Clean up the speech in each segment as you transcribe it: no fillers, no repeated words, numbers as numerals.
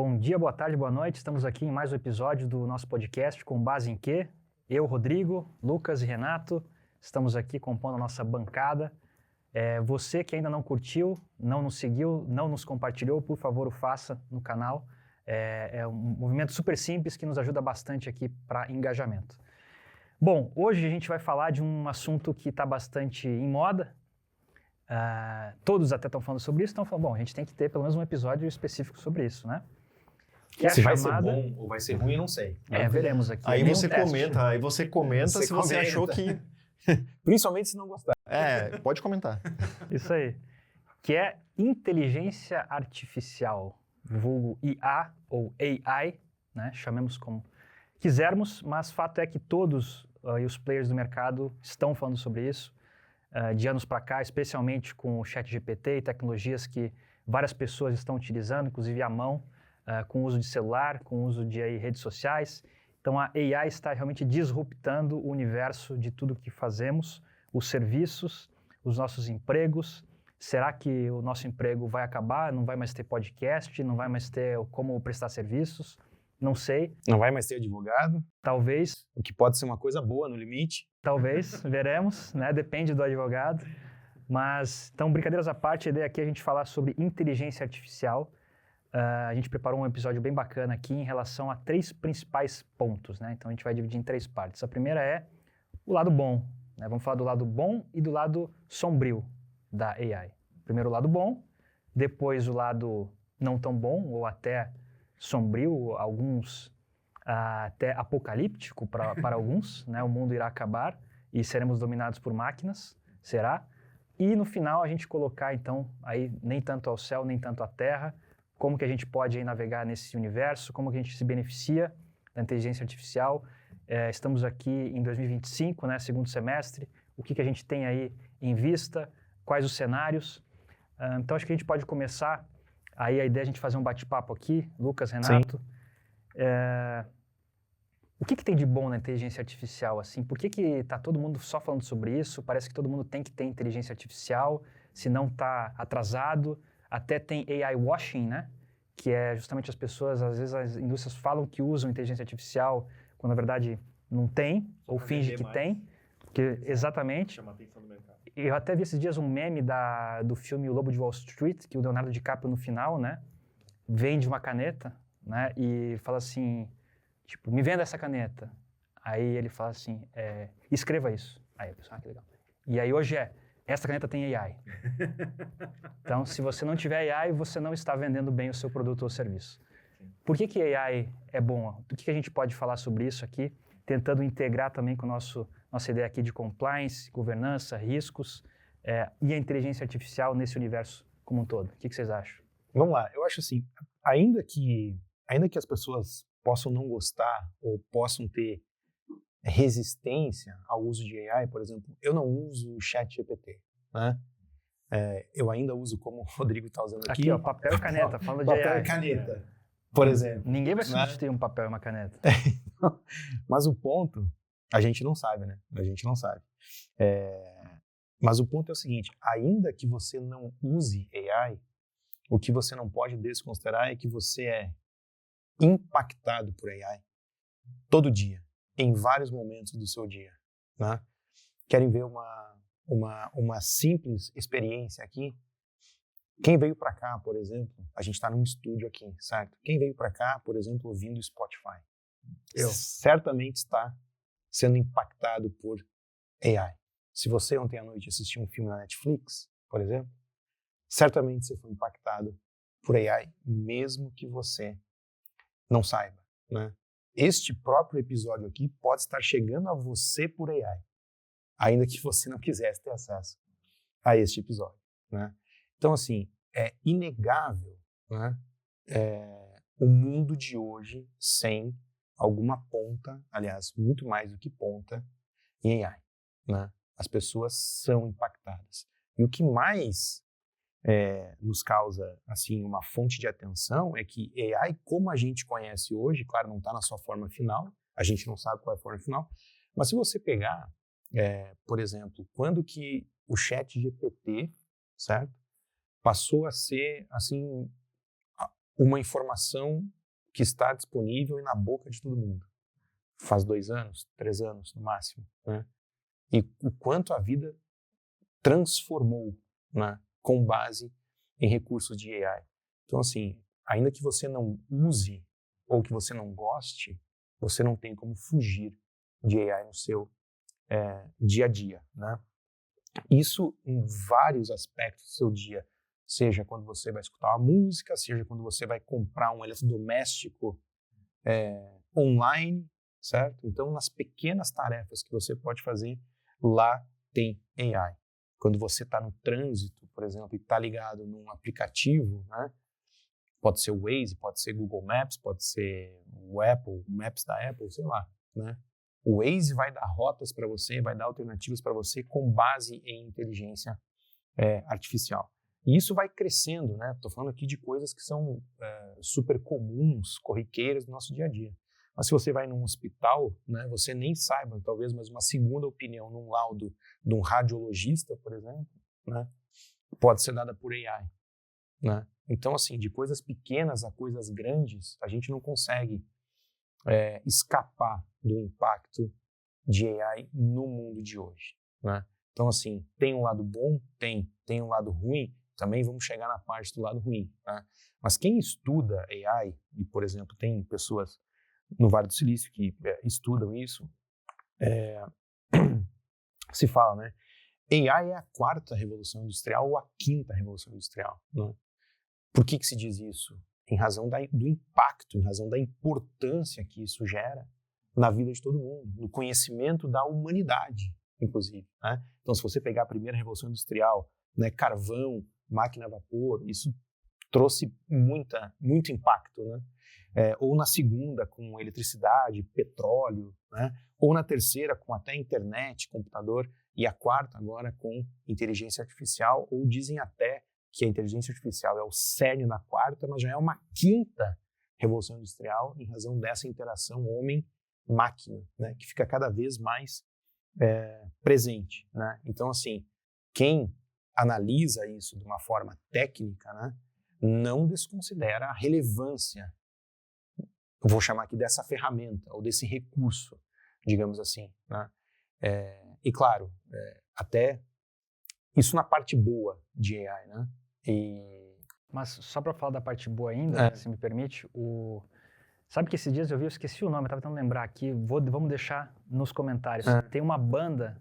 Bom dia, boa tarde, boa noite. Estamos aqui em mais um episódio do nosso podcast Com Base em Quê? Eu, Rodrigo, Lucas e Renato, estamos aqui compondo a nossa bancada. Você que ainda não curtiu, não nos seguiu, não nos compartilhou, por favor, o faça no canal. É um movimento super simples que nos ajuda bastante aqui para engajamento. Bom, hoje a gente vai falar de um assunto que está bastante em moda. Todos até estão falando sobre isso, estão falando, bom, a gente tem que ter pelo menos um episódio específico sobre isso, né? Se vai ser bom ou vai ser ruim, eu não sei. Veremos aqui. Aí você comenta se você achou que... Principalmente se não gostar. Pode comentar. Isso aí. Que é inteligência artificial, vulgo IA ou AI, né? Chamemos como quisermos, mas fato é que todos os players do mercado estão falando sobre isso. De anos para cá, especialmente com o ChatGPT e tecnologias que várias pessoas estão utilizando, inclusive à mão, com o uso de celular, com o uso de redes sociais. Então, a AI está realmente disruptando o universo de tudo que fazemos, os serviços, os nossos empregos. Será que o nosso emprego vai acabar? Não vai mais ter podcast? Não vai mais ter como prestar serviços? Não sei. Não vai mais ter advogado? Talvez. O que pode ser uma coisa boa no limite? Talvez, veremos, né? Depende do advogado. Mas, então, brincadeiras à parte, a ideia aqui é a gente falar sobre inteligência artificial. A gente preparou um episódio bem bacana aqui em relação a 3 principais pontos, né? Então, a gente vai dividir em 3 partes. A primeira é o lado bom, né? Vamos falar do lado bom e do lado sombrio da AI. Primeiro o lado bom, depois o lado não tão bom ou até sombrio, alguns até apocalíptico para alguns, né? O mundo irá acabar e seremos dominados por máquinas, será? E no final a gente colocar, então, aí nem tanto ao céu, nem tanto à terra, como que a gente pode aí navegar nesse universo, como que a gente se beneficia da inteligência artificial. Estamos aqui em 2025, né, segundo semestre, o que a gente tem aí em vista, quais os cenários. Então, acho que a gente pode começar, aí a ideia é a gente fazer um bate-papo aqui, Lucas, Renato. O que tem de bom na inteligência artificial, assim? Por que está todo mundo só falando sobre isso? Parece que todo mundo tem que ter inteligência artificial, se não está atrasado. Até tem AI washing, né? Que é justamente as pessoas, às vezes as indústrias falam que usam inteligência artificial, quando na verdade não tem, ou finge que tem. Porque, exatamente. Chama a atenção do mercado. Eu até vi esses dias um meme do filme O Lobo de Wall Street, que o Leonardo DiCaprio no final, né? Vende uma caneta, né? E fala assim, tipo, me venda essa caneta. Aí ele fala assim, escreva isso. Aí a pessoa, que legal. E aí hoje essa caneta tem AI. Então, se você não tiver AI, você não está vendendo bem o seu produto ou serviço. Por que AI é bom? O que a gente pode falar sobre isso aqui, tentando integrar também com nossa ideia aqui de compliance, governança, riscos e a inteligência artificial nesse universo como um todo? O que vocês acham? Vamos lá, eu acho assim, ainda que as pessoas possam não gostar ou possam ter resistência ao uso de AI, por exemplo, eu não uso o ChatGPT, né? Eu ainda uso, como o Rodrigo está usando aqui. Aqui, ó, papel e caneta, falando de AI. Papel e caneta, por exemplo. Ninguém vai substituir um papel e uma caneta. Mas o ponto, a gente não sabe, né? A gente não sabe. Mas o ponto é o seguinte, ainda que você não use AI, o que você não pode desconsiderar é que você é impactado por AI todo dia, em vários momentos do seu dia, né? Querem ver uma simples experiência aqui? Quem veio para cá, por exemplo, a gente está num estúdio aqui, certo? Quem veio para cá, por exemplo, ouvindo Spotify, certamente está sendo impactado por AI. Se você ontem à noite assistiu um filme na Netflix, por exemplo, certamente você foi impactado por AI, mesmo que você não saiba, né? Este próprio episódio aqui pode estar chegando a você por AI, ainda que você não quisesse ter acesso a este episódio, né? Então, assim, é inegável, né, o mundo de hoje sem alguma ponta, aliás, muito mais do que ponta, em AI, né? As pessoas são impactadas. E o que mais nos causa, assim, uma fonte de atenção é que AI, como a gente conhece hoje, claro, não está na sua forma final, a gente não sabe qual é a forma final, mas se você pegar, por exemplo, quando que o ChatGPT, certo, passou a ser, assim, uma informação que está disponível e na boca de todo mundo. Faz 2 anos, 3 anos no máximo, né? E o quanto a vida transformou, né, com base em recursos de AI. Então, assim, ainda que você não use ou que você não goste, você não tem como fugir de AI no seu dia a dia, né? Isso em vários aspectos do seu dia, seja quando você vai escutar uma música, seja quando você vai comprar um eletrodoméstico online, certo? Então, nas pequenas tarefas que você pode fazer, lá tem AI. Quando você está no trânsito, por exemplo, e está ligado num aplicativo, né? Pode ser o Waze, pode ser Google Maps, pode ser o Apple, o Maps da Apple, sei lá, né? O Waze vai dar rotas para você, vai dar alternativas para você com base em inteligência artificial. E isso vai crescendo, né? Estou falando aqui de coisas que são super comuns, corriqueiras do nosso dia a dia. Mas se você vai num hospital, né, você nem saiba, talvez, mas uma segunda opinião num laudo de um radiologista, por exemplo, né, pode ser dada por AI. Né? Então, assim, de coisas pequenas a coisas grandes, a gente não consegue escapar do impacto de AI no mundo de hoje. Né? Então, assim, tem um lado bom? Tem um lado ruim? Também vamos chegar na parte do lado ruim. Né? Mas quem estuda AI, e, por exemplo, tem pessoas no Vale do Silício que estudam isso, se fala, né? AI é a 4ª revolução industrial ou a 5ª revolução industrial. Né? Por que se diz isso? Em razão do impacto, em razão da importância que isso gera na vida de todo mundo, no conhecimento da humanidade, inclusive. Né? Então, se você pegar a primeira revolução industrial, né, carvão, máquina a vapor, isso trouxe muito impacto, né? Ou na segunda com eletricidade, petróleo, né? Ou na terceira com até internet, computador, e a 4ª agora com inteligência artificial, ou dizem até que a inteligência artificial é o cerne na 4ª, mas já é uma 5ª revolução industrial em razão dessa interação homem-máquina, né? Que fica cada vez mais presente, né? Então, assim, quem analisa isso de uma forma técnica, né, não desconsidera a relevância, eu vou chamar aqui dessa ferramenta, ou desse recurso, digamos assim. Né? E claro, até isso na parte boa de AI. Né? Mas só para falar da parte boa ainda, se me permite, sabe que esses dias eu esqueci o nome, eu estava tentando lembrar aqui, vamos deixar nos comentários. Tem uma banda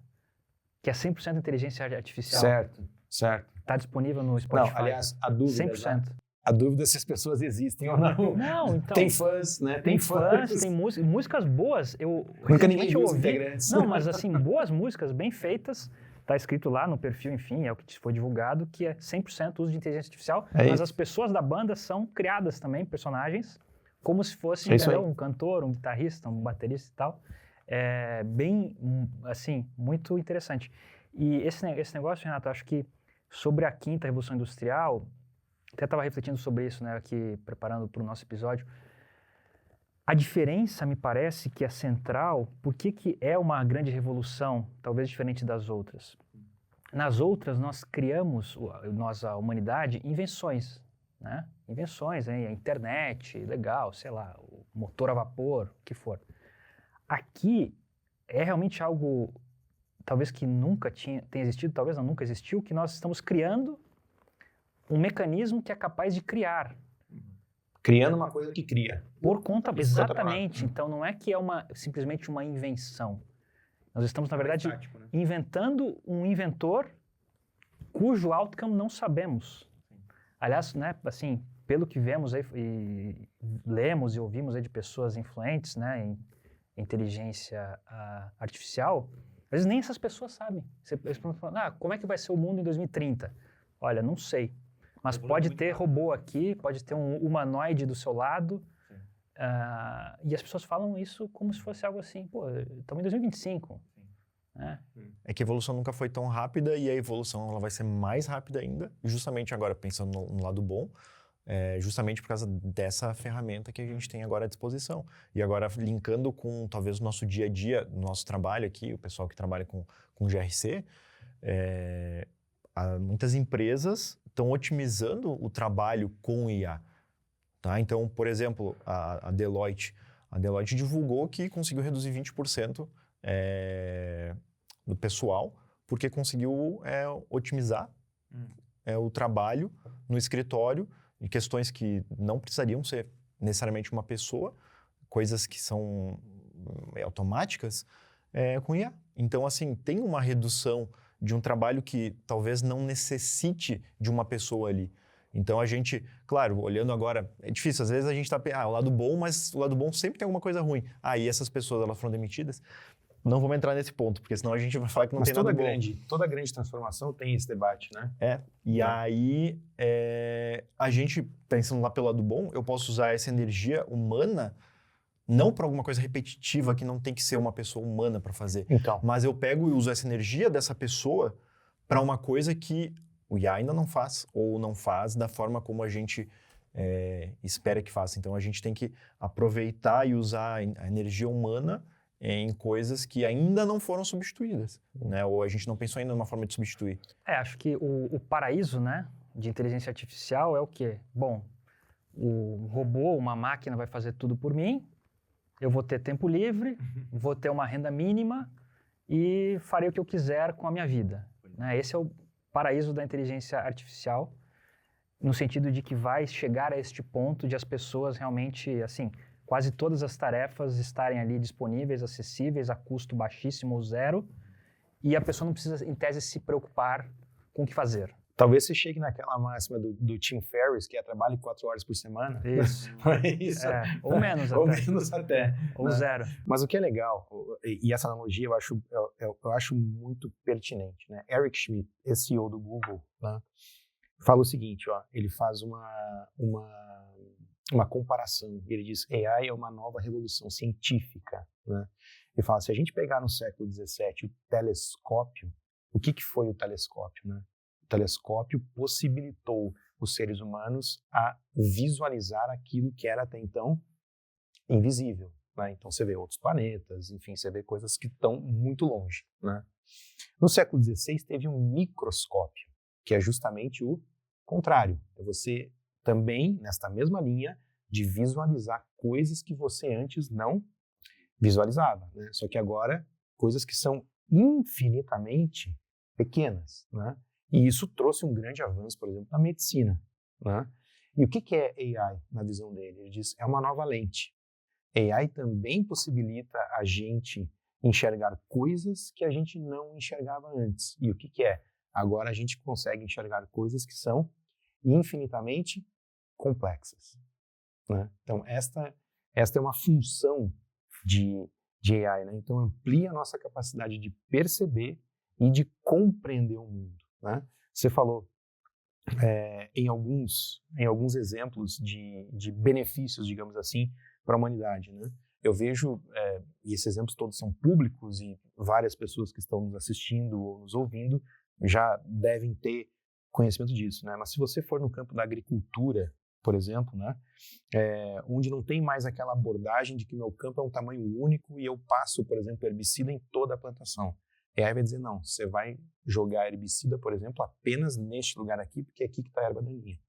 que é 100% inteligência artificial. Certo. Está disponível no Spotify. Não, aliás, a dúvida 100%. A dúvida é se as pessoas existem ou não. Não, então... Tem fãs, né? Tem fãs, tem músicas boas. Nunca ninguém viu ouvi. Integrantes. Não, mas assim, boas músicas, bem feitas. Está escrito lá no perfil, enfim, é o que foi divulgado, que é 100% uso de inteligência artificial. Mas as pessoas da banda são criadas também, personagens, como se fosse um cantor, um guitarrista, um baterista e tal. É bem, assim, muito interessante. E esse negócio, Renato, acho que sobre a 5ª Revolução Industrial, até estava refletindo sobre isso, né, aqui preparando para o nosso episódio. A diferença, me parece, que é central, por que é uma grande revolução, talvez diferente das outras? Nas outras, nós criamos, a humanidade, invenções, né? Invenções, hein? A internet, legal, sei lá, o motor a vapor, o que for. Aqui é realmente algo, talvez que nunca tenha existido, talvez não nunca existiu, que nós estamos criando um mecanismo que é capaz de criar. Criando uma coisa que cria. Por conta, exatamente. Então, não é que é simplesmente uma invenção. Nós estamos, na verdade, tático, né? Inventando um inventor cujo outcome não sabemos. Aliás, né, assim, pelo que vemos aí, e lemos e ouvimos aí de pessoas influentes, né, em inteligência artificial, às vezes nem essas pessoas sabem. Eles falam, como é que vai ser o mundo em 2030? Olha, não sei. Mas pode ter robô aqui, pode ter um humanoide do seu lado. E as pessoas falam isso como se fosse algo assim, estamos em 2025. Né? É que a evolução nunca foi tão rápida e a evolução ela vai ser mais rápida ainda, justamente agora pensando no lado bom, justamente por causa dessa ferramenta que a gente tem agora à disposição. E agora linkando com talvez o nosso dia a dia, no nosso trabalho aqui, o pessoal que trabalha com GRC, muitas empresas estão otimizando o trabalho com IA. Tá? Então, por exemplo, a Deloitte divulgou que conseguiu reduzir 20% do pessoal, porque conseguiu otimizar o trabalho no escritório em questões que não precisariam ser necessariamente uma pessoa, coisas que são automáticas, com IA. Então, assim, tem uma redução de um trabalho que talvez não necessite de uma pessoa ali. Então, a gente, claro, olhando agora, é difícil, às vezes a gente tá o lado bom, mas o lado bom sempre tem alguma coisa ruim. E essas pessoas, elas foram demitidas? Não vamos entrar nesse ponto, porque senão a gente vai falar que não tem nada bom. Toda grande transformação tem esse debate, né? Aí, a gente, pensando lá pelo lado bom, eu posso usar essa energia humana não para alguma coisa repetitiva que não tem que ser uma pessoa humana para fazer. Então. Mas eu pego e uso essa energia dessa pessoa para uma coisa que o IA ainda não faz, ou não faz da forma como a gente espera que faça. Então, a gente tem que aproveitar e usar a energia humana em coisas que ainda não foram substituídas, né? Ou a gente não pensou ainda numa forma de substituir. Acho que o paraíso, né, de inteligência artificial é o quê? Bom, o robô, uma máquina vai fazer tudo por mim, eu vou ter tempo livre, vou ter uma renda mínima e farei o que eu quiser com a minha vida, né? Esse é o paraíso da inteligência artificial, no sentido de que vai chegar a este ponto de as pessoas realmente, assim, quase todas as tarefas estarem ali disponíveis, acessíveis, a custo baixíssimo ou zero, e a pessoa não precisa, em tese, se preocupar com o que fazer. Talvez você chegue naquela máxima do Tim Ferriss, que é trabalho 4 horas por semana. Isso. Ou menos até. Ou menos até. Ou zero. Mas o que é legal, e essa analogia eu acho muito pertinente, né? Eric Schmidt, CEO do Google, né, fala o seguinte, ele faz uma comparação. Ele diz, AI é uma nova revolução científica, né? Ele fala, se a gente pegar no século XVII o telescópio, o que foi o telescópio, né? O telescópio possibilitou os seres humanos a visualizar aquilo que era até então invisível, né? Então você vê outros planetas, enfim, você vê coisas que estão muito longe, né? No século XVI teve um microscópio, que é justamente o contrário. É você também, nesta mesma linha, de visualizar coisas que você antes não visualizava, né? Só que agora, coisas que são infinitamente pequenas, né? E isso trouxe um grande avanço, por exemplo, na medicina, né? E o que é AI na visão dele? Ele diz, é uma nova lente. AI também possibilita a gente enxergar coisas que a gente não enxergava antes. E o que é? Agora a gente consegue enxergar coisas que são infinitamente complexas, né? Então, esta é uma função de AI, né? Então, amplia a nossa capacidade de perceber e de compreender o mundo, né? Você falou em alguns exemplos de benefícios, digamos assim, para a humanidade, né? Eu vejo, e esses exemplos todos são públicos e várias pessoas que estão nos assistindo ou nos ouvindo já devem ter conhecimento disso, né? Mas se você for no campo da agricultura, por exemplo, né, onde não tem mais aquela abordagem de que meu campo é um tamanho único e eu passo, por exemplo, herbicida em toda a plantação. E aí vai dizer, não, você vai jogar herbicida, por exemplo, apenas neste lugar aqui, porque é aqui que está a erva daninha,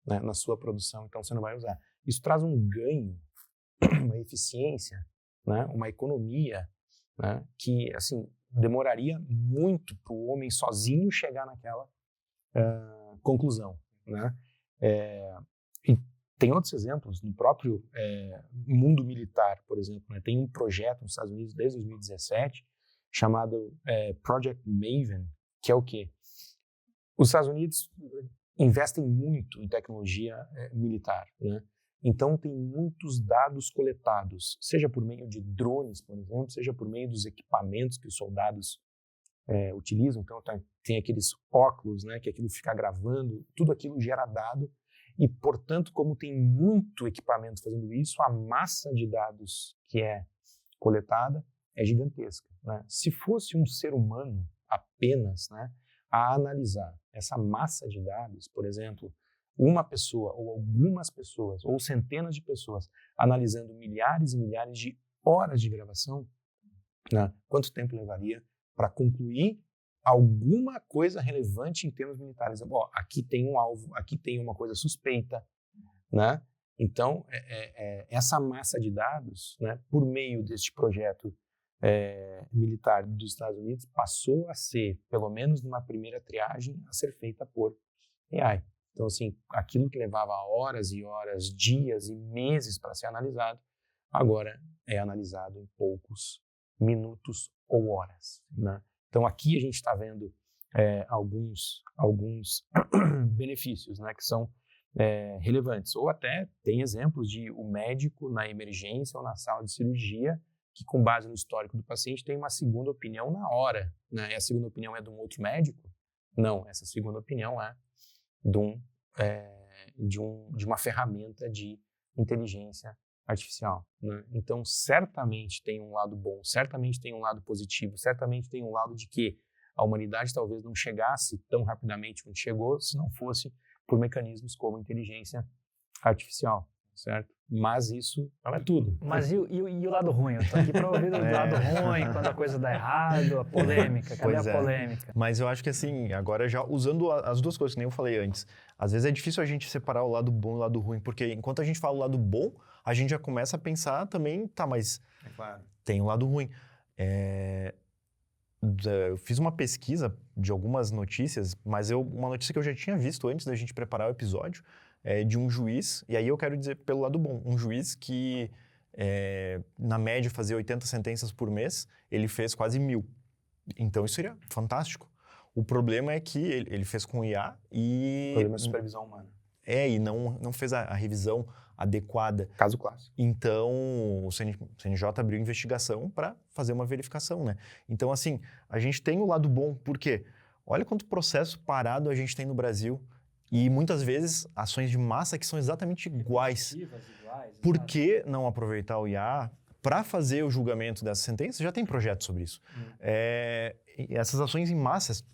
né, na sua produção, então você não vai usar. Isso traz um ganho, uma eficiência, né, uma economia, né, que, assim, demoraria muito para o homem sozinho chegar naquela conclusão, né? E tem outros exemplos, no próprio mundo militar, por exemplo, né? Tem um projeto nos Estados Unidos desde 2017 chamado Project Maven, que é o quê? Os Estados Unidos investem muito em tecnologia militar, né? Então tem muitos dados coletados, seja por meio de drones, por exemplo, seja por meio dos equipamentos que os soldados utilizam. Então tem aqueles óculos, né, que aquilo fica gravando, tudo aquilo gera dado e, portanto, como tem muito equipamento fazendo isso, a massa de dados que é coletada é gigantesca, né? Se fosse um ser humano apenas, né, a analisar essa massa de dados, por exemplo, uma pessoa ou algumas pessoas ou centenas de pessoas analisando milhares e milhares de horas de gravação, né, quanto tempo levaria para concluir alguma coisa relevante em termos militares? Aqui tem um alvo, aqui tem uma coisa suspeita, né? Então, essa massa de dados, né, por meio deste projeto militar dos Estados Unidos, passou a ser, pelo menos numa primeira triagem, a ser feita por AI. Então, assim, aquilo que levava horas e horas, dias e meses para ser analisado, agora é analisado em poucos minutos ou horas, né? Então, aqui a gente está vendo alguns benefícios, né, que são relevantes. Ou até tem exemplos de o médico na emergência ou na sala de cirurgia que, com base no histórico do paciente, tem uma segunda opinião na hora, né? E a segunda opinião é de um outro médico? Não, essa segunda opinião é de uma ferramenta de inteligência artificial, né? Então, certamente tem um lado bom, certamente tem um lado positivo, certamente tem um lado de que a humanidade talvez não chegasse tão rapidamente onde chegou se não fosse por mecanismos como inteligência artificial, certo? Mas isso não é tudo. Mas e o lado ruim? Eu tô aqui para ouvir o lado ruim, quando a coisa dá errado, a polêmica, cadê a polêmica? Mas eu acho que assim, agora já usando as duas coisas que nem eu falei antes, às vezes é difícil a gente separar o lado bom e o lado ruim, porque enquanto a gente fala o lado bom, a gente já começa a pensar também, tá, mas tem o lado ruim. Eu fiz uma pesquisa de algumas notícias, mas uma notícia que eu já tinha visto antes da gente preparar o episódio, de um juiz, e aí eu quero dizer pelo lado bom, um juiz que na média fazia 80 sentenças por mês, ele fez quase 1.000. Então isso seria fantástico. O problema é que ele fez com IA e... O problema é a supervisão humana. E não fez a revisão adequada. Caso clássico. Então, o CNJ abriu investigação para fazer uma verificação, né? Então, assim, a gente tem o lado bom, por quê? Olha quanto processo parado a gente tem no Brasil e muitas vezes ações de massa que são exatamente iguais. Por que não aproveitar o IA para fazer o julgamento dessa sentença? Já tem projeto sobre isso. E essas ações em massa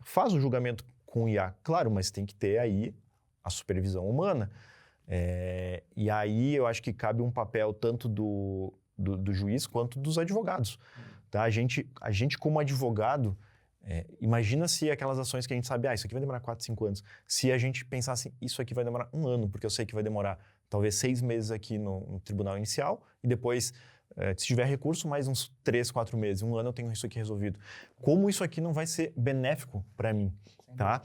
faz o julgamento com o IA, claro, mas tem que ter aí a supervisão humana. E aí eu acho que cabe um papel tanto do juiz quanto dos advogados. Tá? A gente como advogado, imagina se aquelas ações que a gente sabe, isso aqui vai demorar 4, 5 anos. Se a gente pensasse, isso aqui vai demorar 1 ano, porque eu sei que vai demorar talvez 6 meses aqui no tribunal inicial, e depois, se tiver recurso, mais uns 3, 4 meses. 1 ano eu tenho isso aqui resolvido. Como isso aqui não vai ser benéfico para mim? Tá?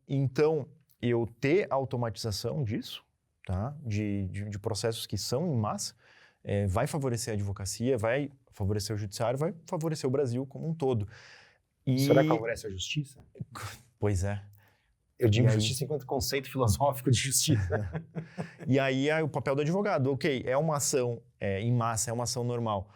Então, eu ter automatização disso, tá? de processos que são em massa, vai favorecer a advocacia, vai favorecer o judiciário, vai favorecer o Brasil como um todo. Será que favorece a justiça? Pois é. Eu digo justiça enquanto conceito filosófico de justiça. E aí o papel do advogado, ok, é uma ação em massa, é uma ação normal.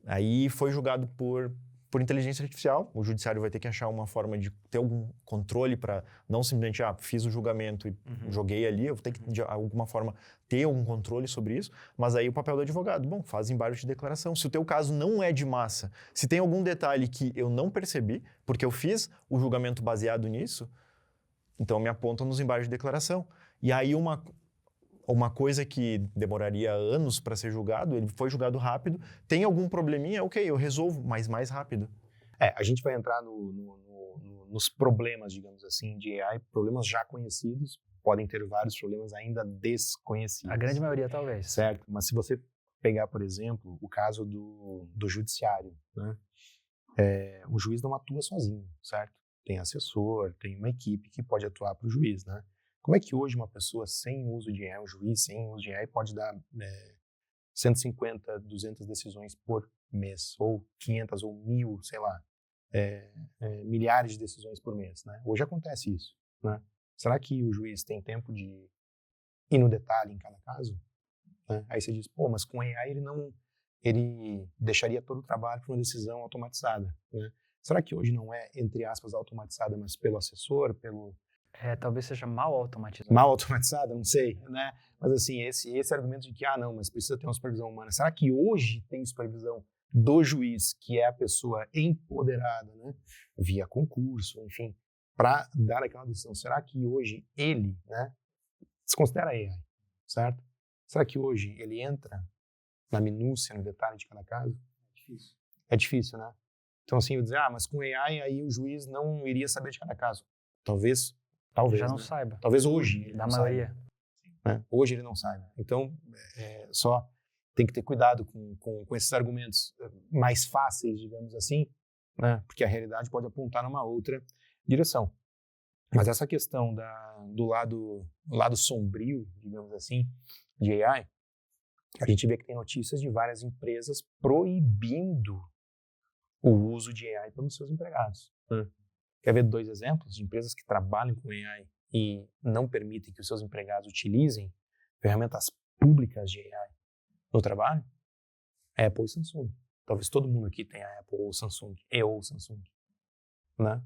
Aí foi julgado por inteligência artificial, o judiciário vai ter que achar uma forma de ter algum controle para não simplesmente, fiz o julgamento e joguei ali, eu vou ter que, de alguma forma, ter um controle sobre isso, mas aí o papel do advogado, bom, faz embargos de declaração. Se o teu caso não é de massa, se tem algum detalhe que eu não percebi, porque eu fiz o julgamento baseado nisso, então me apontam nos embargos de declaração. E aí uma coisa que demoraria anos para ser julgado, ele foi julgado rápido, tem algum probleminha, ok, eu resolvo, mas mais rápido. A gente vai entrar nos problemas, digamos assim, de AI, problemas já conhecidos, podem ter vários problemas ainda desconhecidos. A grande maioria, talvez. Certo, mas se você pegar, por exemplo, o caso do judiciário, né? O juiz não atua sozinho, certo? Tem assessor, tem uma equipe que pode atuar para o juiz, né? Como é que hoje uma pessoa sem uso de AI, um juiz sem uso de AI, pode dar 150, 200 decisões por mês, ou 500 ou 1.000, sei lá, milhares de decisões por mês, né? Hoje acontece isso, né? Será que o juiz tem tempo de ir no detalhe em cada caso? Né? Aí você diz, mas com AI ele deixaria todo o trabalho para uma decisão automatizada, né? Será que hoje não é, entre aspas, automatizada, mas pelo assessor, talvez seja mal automatizada. Mal automatizada, não sei, né? Mas assim, esse argumento de que, não, mas precisa ter uma supervisão humana. Será que hoje tem supervisão do juiz, que é a pessoa empoderada, né? Via concurso, enfim, para dar aquela decisão? Será que hoje ele, né, se considera AI, certo? Será que hoje ele entra na minúcia, no detalhe de cada caso? É difícil, né? Então assim, eu dizer, mas com AI aí o juiz não iria saber de cada caso. Talvez já não né? saiba. Talvez hoje. Da maioria. né? Hoje ele não sabe. Então, só tem que ter cuidado com esses argumentos mais fáceis, digamos assim, né? Porque a realidade pode apontar numa outra direção. Mas essa questão do lado sombrio, digamos assim, de AI, a gente vê que tem notícias de várias empresas proibindo o uso de AI pelos seus empregados. Quer ver 2 exemplos de empresas que trabalham com AI e não permitem que os seus empregados utilizem ferramentas públicas de AI no trabalho? Apple e Samsung. Talvez todo mundo aqui tenha Apple ou Samsung, né?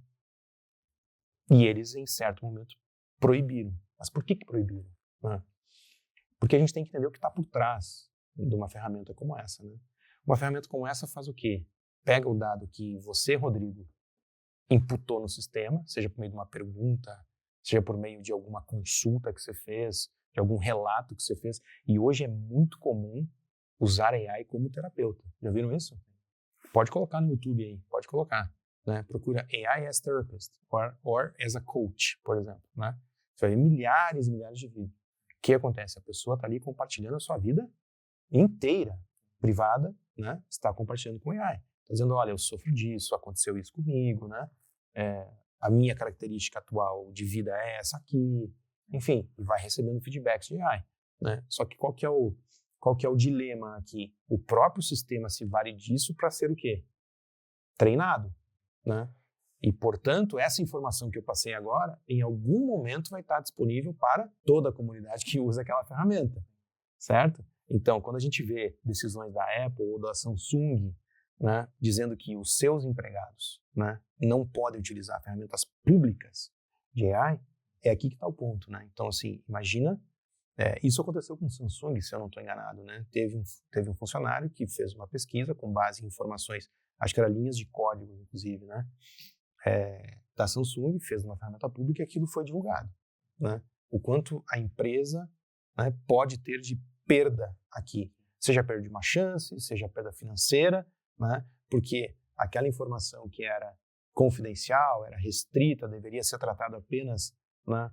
E eles, em certo momento, proibiram. Mas por que proibiram? Né? Porque a gente tem que entender o que está por trás de uma ferramenta como essa, né? Uma ferramenta como essa faz o quê? Pega o dado que você, Rodrigo, imputou no sistema, seja por meio de uma pergunta, seja por meio de alguma consulta que você fez, de algum relato que você fez. E hoje é muito comum usar AI como terapeuta. Já viram isso? Pode colocar no YouTube aí, pode colocar. Né? Procura AI as therapist or as a coach, por exemplo. Né? Você vai ver milhares e milhares de vídeos. O que acontece? A pessoa está ali compartilhando a sua vida inteira, privada, né? Está compartilhando com AI. Está dizendo, olha, eu sofro disso, aconteceu isso comigo, né? A minha característica atual de vida é essa aqui. Enfim, e vai recebendo feedbacks de AI. Né? Só que qual que é o dilema aqui? O próprio sistema se vale disso para ser o quê? Treinado. Né? E, portanto, essa informação que eu passei agora, em algum momento vai estar disponível para toda a comunidade que usa aquela ferramenta, certo? Então, quando a gente vê decisões da Apple ou da Samsung, né, dizendo que os seus empregados, né, não podem utilizar ferramentas públicas de AI, é aqui que está o ponto, né? Então, assim, imagina, isso aconteceu com o Samsung, se eu não estou enganado, né? Teve um funcionário que fez uma pesquisa com base em informações, acho que era linhas de código, inclusive, né? Da Samsung, fez uma ferramenta pública e aquilo foi divulgado, né? O quanto a empresa, né, pode ter de perda aqui, seja perda de uma chance, seja perda financeira, né? Porque aquela informação que era confidencial, era restrita, deveria ser tratada apenas, né,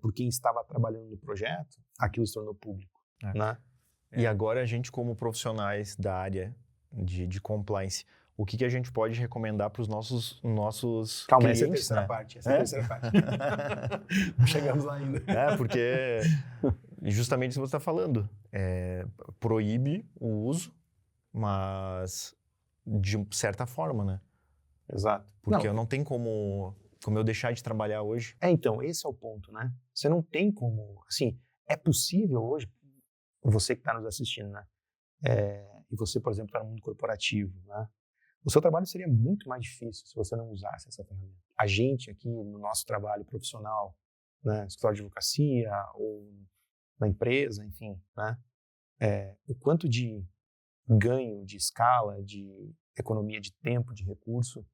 por quem estava trabalhando no projeto, aquilo se tornou público. Né? E agora a gente, como profissionais da área de compliance, o que a gente pode recomendar para os nossos Calma, clientes, essa é a terceira né? parte. Essa é a terceira parte. Não chegamos lá ainda. Porque justamente isso que você está falando. Proíbe o uso, mas de certa forma, né? Exato. Porque eu não tenho como eu deixar de trabalhar hoje. Então, esse é o ponto, né? Você não tem como... Assim, é possível hoje, você que está nos assistindo, né? E você, por exemplo, está no mundo corporativo, né? O seu trabalho seria muito mais difícil se você não usasse essa ferramenta. A gente aqui, no nosso trabalho profissional, né? Escritório de advocacia ou na empresa, enfim, né? O quanto de ganho, de escala, de economia de tempo, de recurso,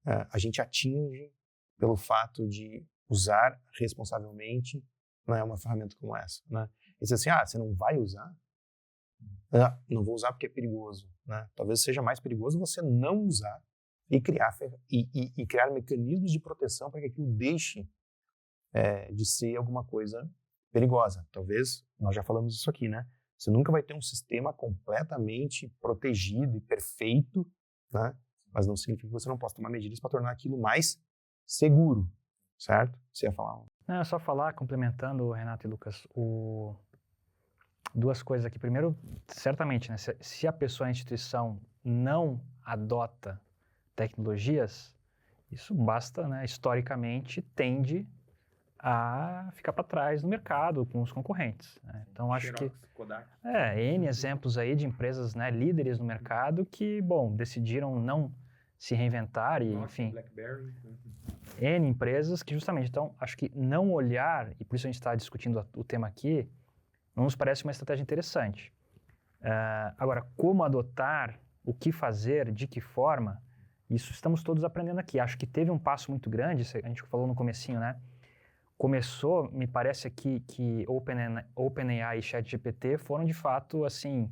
a gente atinge pelo fato de usar responsavelmente, né, uma ferramenta como essa. Né? E você assim, você não vai usar? Não vou usar porque é perigoso. Né? Talvez seja mais perigoso você não usar e criar mecanismos de proteção para que aquilo deixe de ser alguma coisa perigosa. Talvez, nós já falamos isso aqui, né? Você nunca vai ter um sistema completamente protegido e perfeito, né? Mas não significa que você não possa tomar medidas para tornar aquilo mais seguro, certo? Você ia falar? Não, é só falar, complementando, Renato e Lucas, duas coisas aqui. Primeiro, certamente, né, se a pessoa, a instituição, não adota tecnologias, isso basta, né, historicamente, tende a ficar para trás no mercado com os concorrentes. Né? Então, acho que... Kodak. N exemplos aí de empresas, né, líderes no mercado que, bom, decidiram não se reinventar e, enfim... BlackBerry. N empresas que justamente, então, acho que não olhar, e por isso a gente está discutindo o tema aqui, não nos parece uma estratégia interessante. Agora, como adotar, o que fazer, de que forma, isso estamos todos aprendendo aqui. Acho que teve um passo muito grande, a gente falou no comecinho, né? Começou, me parece aqui, que OpenAI e ChatGPT foram, de fato, assim,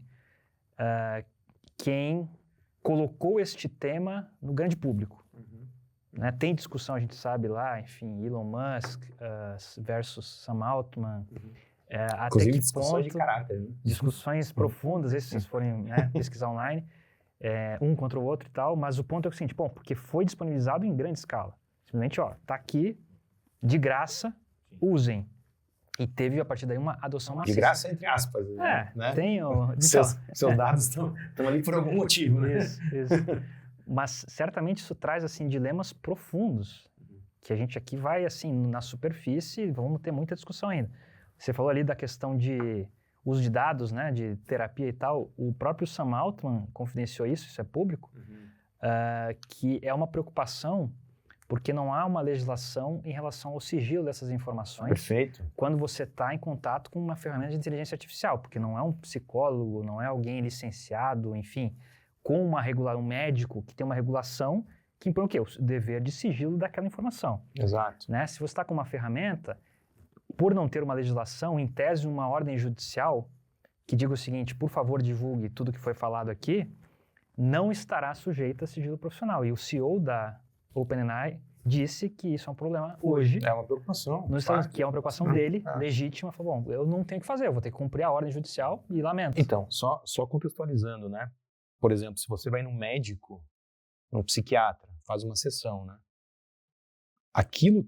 quem colocou este tema no grande público. Né? Tem discussão, a gente sabe lá, enfim, Elon Musk versus Sam Altman. Até Inclusive que discussões de ponto, caráter, né? discussões profundas, se vocês forem pesquisar online, um contra o outro e tal, mas o ponto é o seguinte, bom, porque foi disponibilizado em grande escala. Simplesmente, ó, tá aqui, de graça, usem. E teve, a partir daí, uma adoção maciça. De graça, entre aspas. Né? Tem o... Seus dados estão ali por algum motivo, né? Isso. Mas, certamente, isso traz, assim, dilemas profundos, que a gente aqui vai, assim, na superfície, vamos ter muita discussão ainda. Você falou ali da questão de uso de dados, né, de terapia e tal. O próprio Sam Altman confidenciou isso é público, que é uma preocupação porque não há uma legislação em relação ao sigilo dessas informações. Perfeito. Quando você está em contato com uma ferramenta de inteligência artificial, porque não é um psicólogo, não é alguém licenciado, enfim, com um médico que tem uma regulação que impõe o quê? O dever de sigilo daquela informação. Exato. Né? Se você está com uma ferramenta, por não ter uma legislação, em tese uma ordem judicial que diga o seguinte, por favor, divulgue tudo que foi falado aqui, não estará sujeita a sigilo profissional. E o CEO da OpenAI disse que isso é um problema hoje. É uma preocupação. Nos Estados Unidos, que é uma preocupação dele, legítima. Falou, bom, eu não tenho o que fazer, eu vou ter que cumprir a ordem judicial e lamento. Então, só contextualizando, né? Por exemplo, se você vai num médico, num psiquiatra, faz uma sessão, né? Aquilo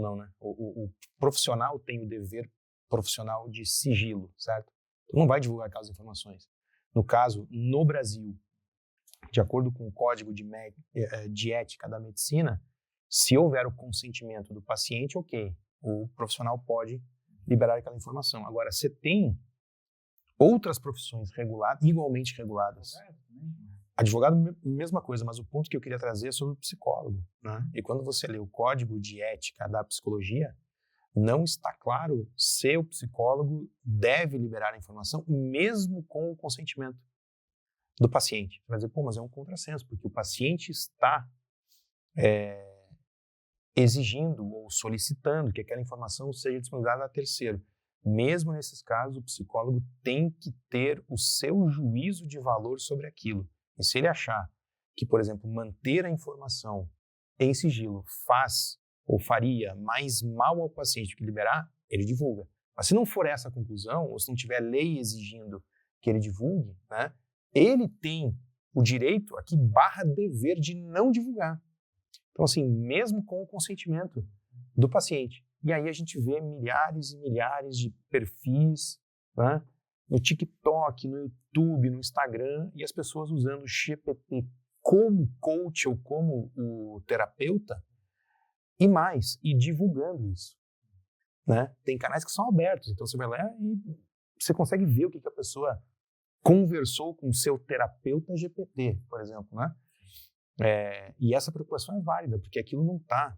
não, né? O profissional tem o dever profissional de sigilo, certo? Então, não vai divulgar aquelas informações. No caso, no Brasil, de acordo com o Código de Ética da Medicina, se houver o consentimento do paciente, ok, o profissional pode liberar aquela informação. Agora, você tem outras profissões reguladas, igualmente reguladas. Advogado, mesma coisa, mas o ponto que eu queria trazer é sobre o psicólogo, né? E quando você lê o Código de Ética da Psicologia, não está claro se o psicólogo deve liberar a informação, mesmo com o consentimento do paciente. Você vai dizer, pô, mas é um contrassenso, porque o paciente está exigindo ou solicitando que aquela informação seja disponibilizada a terceiro. Mesmo nesses casos, o psicólogo tem que ter o seu juízo de valor sobre aquilo. E se ele achar que, por exemplo, manter a informação em sigilo faz ou faria mais mal ao paciente do que liberar, ele divulga. Mas se não for essa a conclusão, ou se não tiver lei exigindo que ele divulgue, né, ele tem o direito, aqui barra dever, de não divulgar. Então, assim, mesmo com o consentimento do paciente. E aí a gente vê milhares e milhares de perfis, né, no TikTok, no YouTube, no Instagram, e as pessoas usando o GPT como coach ou como o terapeuta, e mais, e divulgando isso. Né? Tem canais que são abertos, então você vai lá e você consegue ver o que a pessoa conversou com o seu terapeuta GPT, por exemplo. Né? E essa preocupação é válida, porque aquilo não está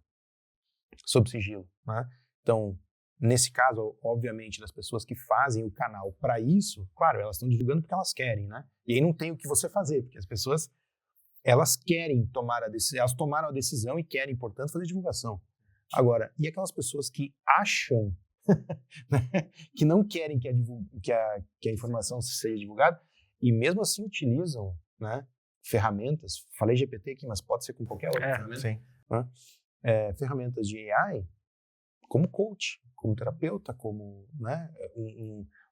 sob sigilo. Né? Então, nesse caso, obviamente, das pessoas que fazem o canal para isso, claro, elas estão divulgando porque elas querem, né? E aí não tem o que você fazer, porque as pessoas, elas querem tomar a decisão, elas tomaram a decisão e querem, portanto, fazer divulgação. Agora, e aquelas pessoas que acham, né, que não querem que a informação seja divulgada, e mesmo assim utilizam, né, ferramentas, falei GPT aqui, mas pode ser com qualquer outra ferramenta, sim. Né, ferramentas de AI, como coach, como terapeuta, como, né,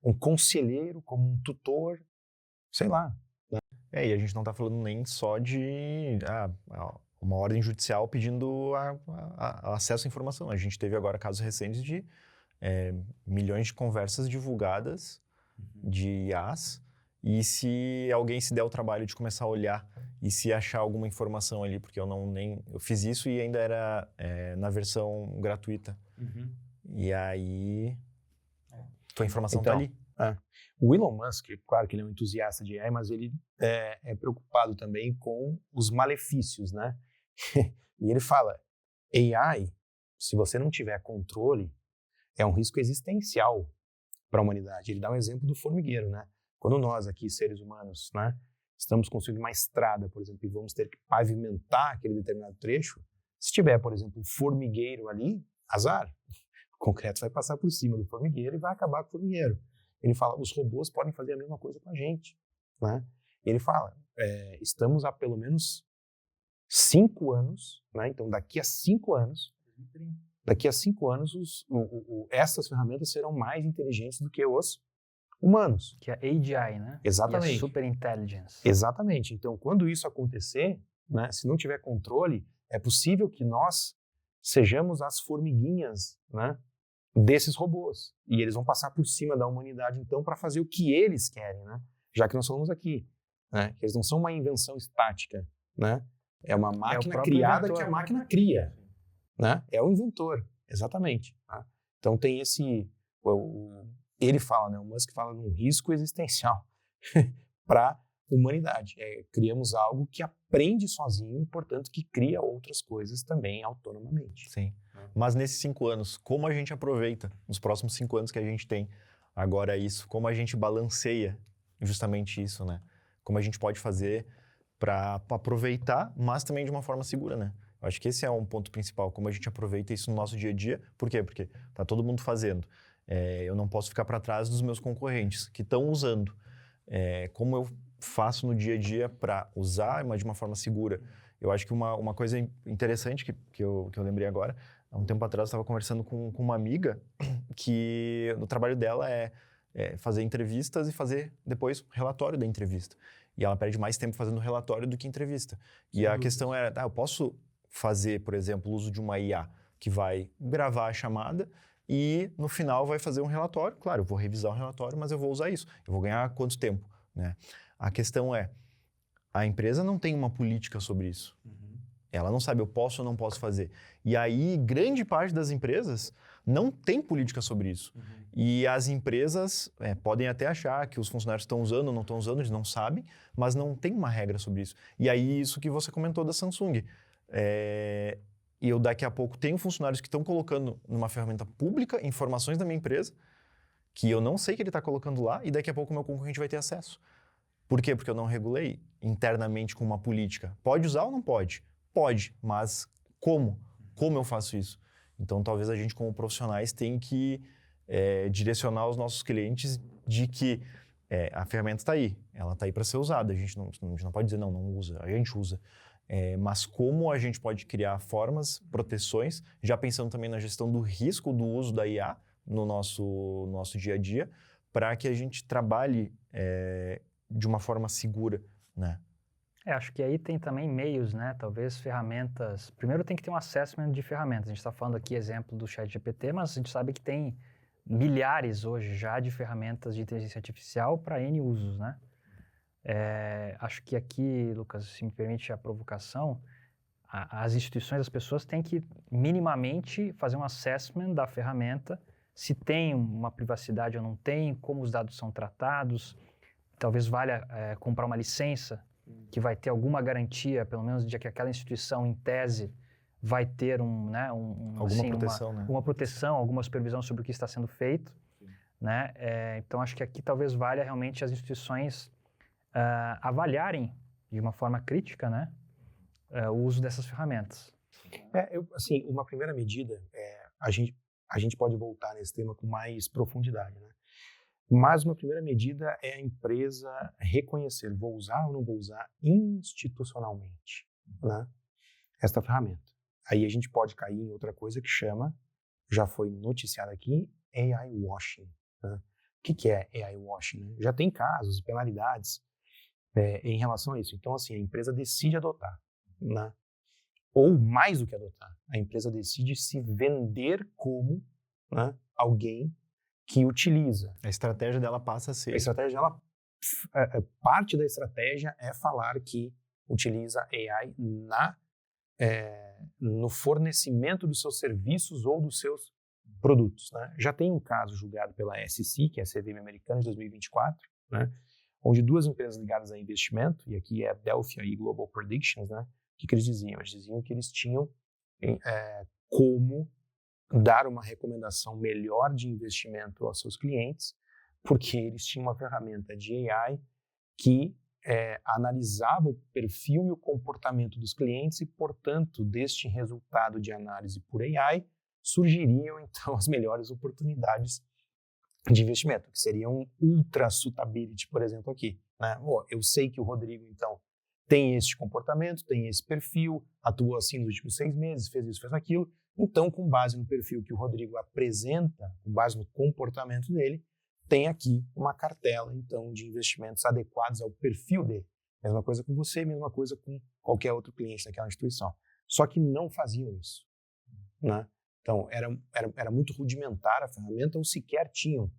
um conselheiro, como um tutor, sei lá. Né? E a gente não está falando nem só de uma ordem judicial pedindo acesso à informação. A gente teve agora casos recentes de milhões de conversas divulgadas de IAs, e se alguém se der o trabalho de começar a olhar e se achar alguma informação ali, porque eu fiz isso e ainda era na versão gratuita. E aí tua informação está ali. O Elon Musk, claro que ele é um entusiasta de AI, mas ele é preocupado também com os malefícios, né? E ele fala, AI, se você não tiver controle, é um risco existencial para a humanidade. Ele dá um exemplo do formigueiro, né? Quando nós aqui, seres humanos, né, estamos construindo uma estrada, por exemplo, e vamos ter que pavimentar aquele determinado trecho, se tiver, por exemplo, um formigueiro ali, azar. O concreto vai passar por cima do formigueiro e vai acabar com o formigueiro. Ele fala, os robôs podem fazer a mesma coisa com a gente. Né? Ele fala, estamos há pelo menos 5 anos, né? Então daqui a 5 anos, Daqui a 5 anos, essas ferramentas serão mais inteligentes do que os humanos. Que é AGI, né? Exatamente. E a Super Intelligence. Exatamente. Então, quando isso acontecer, né, se não tiver controle, é possível que nós sejamos as formiguinhas, né, desses robôs. E eles vão passar por cima da humanidade, então, para fazer o que eles querem, né? Já que nós falamos aqui, né, que eles não são uma invenção estática, né? É uma máquina criada inventor, que a máquina cria, né? É o inventor, exatamente. Tá? Então tem esse... ele fala, né? O Musk fala num risco existencial para a humanidade. Criamos algo que aprende sozinho e, portanto, que cria outras coisas também autonomamente. Sim. Mas nesses 5 anos, como a gente aproveita nos próximos 5 anos que a gente tem agora isso? Como a gente balanceia justamente isso, né? Como a gente pode fazer para aproveitar, mas também de uma forma segura, né? Eu acho que esse é um ponto principal, como a gente aproveita isso no nosso dia a dia. Por quê? Porque tá todo mundo fazendo. Eu não posso ficar para trás dos meus concorrentes que estão usando. Como eu faço no dia a dia para usar, mas de uma forma segura? Eu acho que uma coisa interessante que eu lembrei agora, há um tempo atrás eu estava conversando com uma amiga que o trabalho dela é fazer entrevistas e fazer depois relatório da entrevista. E ela perde mais tempo fazendo relatório do que entrevista. E a questão era, eu posso fazer, por exemplo, o uso de uma IA que vai gravar a chamada e no final vai fazer um relatório. Claro, eu vou revisar o relatório, mas eu vou usar isso. Eu vou ganhar quanto tempo, né? A questão é, a empresa não tem uma política sobre isso. Ela não sabe, eu posso ou não posso fazer. E aí, grande parte das empresas não tem política sobre isso. E as empresas podem até achar que os funcionários estão usando ou não estão usando, eles não sabem, mas não tem uma regra sobre isso. E aí, isso que você comentou da Samsung. E eu daqui a pouco tenho funcionários que estão colocando numa ferramenta pública informações da minha empresa que eu não sei que ele está colocando lá e daqui a pouco o meu concorrente vai ter acesso. Por quê? Porque eu não regulei internamente com uma política. Pode usar ou não pode? Pode, mas como? Como eu faço isso? Então, talvez a gente, como profissionais, tenha que direcionar os nossos clientes de que a ferramenta está aí, ela está aí para ser usada. A gente não pode dizer, não usa, a gente usa. Mas como a gente pode criar formas, proteções, já pensando também na gestão do risco do uso da IA no nosso dia a dia, para que a gente trabalhe de uma forma segura, né? Acho que aí tem também meios, né? Talvez ferramentas... Primeiro tem que ter um assessment de ferramentas. A gente está falando aqui exemplo do ChatGPT, mas a gente sabe que tem milhares hoje já de ferramentas de inteligência artificial para N usos, né? Acho que aqui, Lucas, se me permite a provocação, as instituições, as pessoas têm que minimamente fazer um assessment da ferramenta, se tem uma privacidade ou não tem, como os dados são tratados. Talvez valha comprar uma licença que vai ter alguma garantia, pelo menos de que aquela instituição, em tese, vai ter alguma proteção, alguma supervisão sobre o que está sendo feito, né? Então, acho que aqui talvez valha realmente as instituições avaliarem de uma forma crítica, né, o uso dessas ferramentas. Uma primeira medida, a gente pode voltar nesse tema com mais profundidade, né? Mas uma primeira medida é a empresa reconhecer, vou usar ou não vou usar institucionalmente, né, esta ferramenta. Aí a gente pode cair em outra coisa que chama, já foi noticiado aqui, AI washing. Né? O que é AI washing? Né? Já tem casos e penalidades em relação a isso. Então, assim, a empresa decide adotar, né? Ou mais do que adotar, a empresa decide se vender como, né, alguém que utiliza. A estratégia dela passa a ser... Parte da estratégia é falar que utiliza AI no fornecimento dos seus serviços ou dos seus produtos. Né? Já tem um caso julgado pela SEC, que é a CVM americana, de 2024, né, onde 2 empresas ligadas a investimento, e aqui é a Delphia e Global Predictions, né, o que eles diziam? Eles diziam que eles tinham como dar uma recomendação melhor de investimento aos seus clientes, porque eles tinham uma ferramenta de AI que analisava o perfil e o comportamento dos clientes e, portanto, deste resultado de análise por AI, surgiriam, então, as melhores oportunidades de investimento, que seria um ultra suitability, por exemplo, aqui. Né? Eu sei que o Rodrigo, então, tem este comportamento, tem esse perfil, atuou assim nos últimos 6 meses, fez isso, fez aquilo, Então, com base no perfil que o Rodrigo apresenta, com base no comportamento dele, tem aqui uma cartela, então, de investimentos adequados ao perfil dele. Mesma coisa com você, mesma coisa com qualquer outro cliente daquela instituição. Só que não faziam isso, né? Então, era muito rudimentar a ferramenta ou sequer tinham